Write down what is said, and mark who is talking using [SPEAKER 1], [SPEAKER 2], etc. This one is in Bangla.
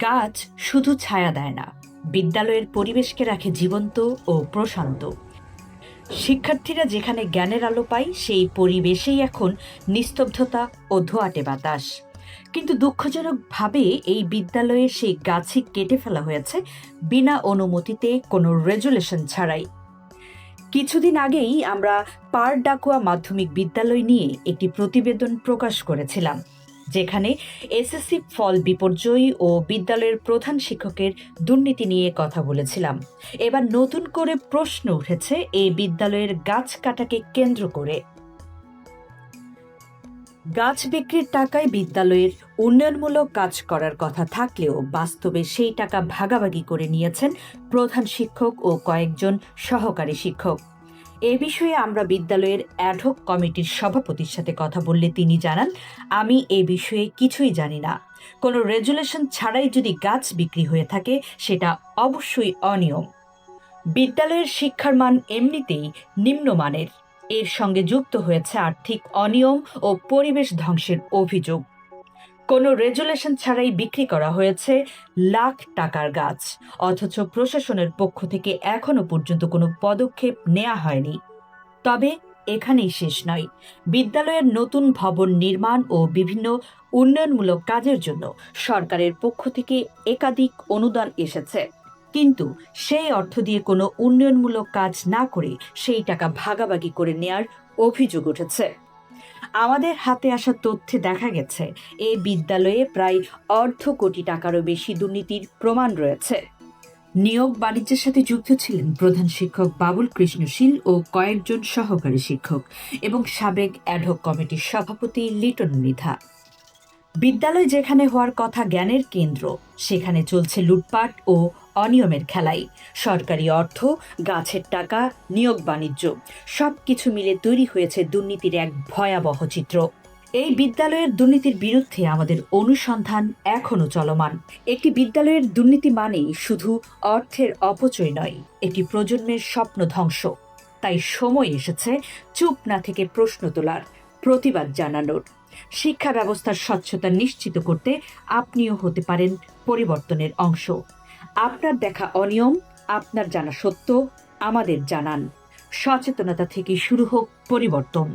[SPEAKER 1] গাছ শুধু ছায়া দেয় না, বিদ্যালয়ের পরিবেশকে রাখে জীবন্ত ও প্রশান্ত। শিক্ষার্থীরা যেখানে জ্ঞানের আলো পায় সেই পরিবেশেই এখন নিস্তব্ধতা ও ধোঁয়াটে বাতাস। কিন্তু দুঃখজনকভাবে এই বিদ্যালয়ে সেই গাছই কেটে ফেলা হয়েছে বিনা অনুমতিতে, কোনো রেজুলেশন ছাড়াই। কিছুদিন আগেই আমরা পার ডাকুয়া মাধ্যমিক বিদ্যালয় নিয়ে একটি প্রতিবেদন প্রকাশ করেছিলাম, যেখানে এসএসসি ফল বিপর্যয় ও বিদ্যালয়ের প্রধান শিক্ষকের দুর্নীতি নিয়ে কথা বলেছিলাম। এবার নতুন করে প্রশ্ন উঠেছে এই বিদ্যালয়ের গাছ কাটাকে কেন্দ্র করে। গাছ বিক্রির টাকায় বিদ্যালয়ের উন্নয়নমূলক কাজ করার কথা থাকলেও বাস্তবে সেই টাকা ভাগাভাগি করে নিয়েছেন প্রধান শিক্ষক ও কয়েকজন সহকারী শিক্ষক। এ বিষয়ে আমরা বিদ্যালয়ের অ্যাডহক কমিটির সভাপতির সাথে কথা বললে তিনি জানান, আমি এ বিষয়ে কিছুই জানি না। কোনো রেজুলেশন ছাড়াই যদি গাছ বিক্রি হয়ে থাকে সেটা অবশ্যই অনিয়ম। বিদ্যালয়ের শিক্ষার মান এমনিতেই নিম্নমানের, এর সঙ্গে যুক্ত হয়েছে আর্থিক অনিয়ম ও পরিবেশ ধ্বংসের অভিযোগ। কোনো রেজুলেশন ছাড়াই বিক্রি করা হয়েছে লাখ টাকার গাছ, অথচ প্রশাসনের পক্ষ থেকে এখনো পর্যন্ত কোনো পদক্ষেপ নেওয়া হয়নি। তবে এখানেই শেষ নয়। বিদ্যালয়ের নতুন ভবন নির্মাণ ও বিভিন্ন উন্নয়নমূলক কাজের জন্য সরকারের পক্ষ থেকে একাধিক অনুদান এসেছে, কিন্তু সেই অর্থ দিয়ে কোনো উন্নয়নমূলক কাজ না করে সেই টাকা ভাগাভাগি করে নেয়ার অভিযোগ উঠেছে। আমাদের হাতে আসা তথ্যে দেখা গেছে এই বিদ্যালয়ে প্রায় অর্ধ কোটি টাকারও বেশি দুর্নীতির প্রমাণ রয়েছে। নিয়োগ বাণিজ্যের সাথে যুক্ত ছিলেন প্রধান শিক্ষক বাবুল কৃষ্ণশীল ও কয়েকজন সহকারী শিক্ষক এবং সাবেক অ্যাডহক কমিটির সভাপতি লিটন মৃধা। বিদ্যালয় যেখানে হওয়ার কথা জ্ঞানের কেন্দ্র, সেখানে চলছে লুটপাট ও অনিয়মের খেলাই। সরকারি অর্থ, গাছের টাকা, নিয়োগ বাণিজ্য সবকিছু মিলে তৈরি হয়েছে দুর্নীতির এক ভয়াবহ চিত্র। এই বিদ্যালয়ের দুর্নীতির বিরুদ্ধে আমাদের অনুসন্ধান এখনো চলমান। একটি বিদ্যালয়ের দুর্নীতি মানেই শুধু অর্থের অপচয় নয়, একটি প্রজন্মের স্বপ্ন ধ্বংস। তাই সময় এসেছে চুপ না থেকে প্রশ্ন তোলার, প্রতিবাদ জানানোর। শিক্ষা ব্যবস্থার স্বচ্ছতা নিশ্চিত করতে আপনিও হতে পারেন পরিবর্তনের অংশ। আপনার দেখা অনিয়ম, আপনার জানা সত্য আমাদের জানান। সচেতনতা থেকে শুরু হোক পরিবর্তন।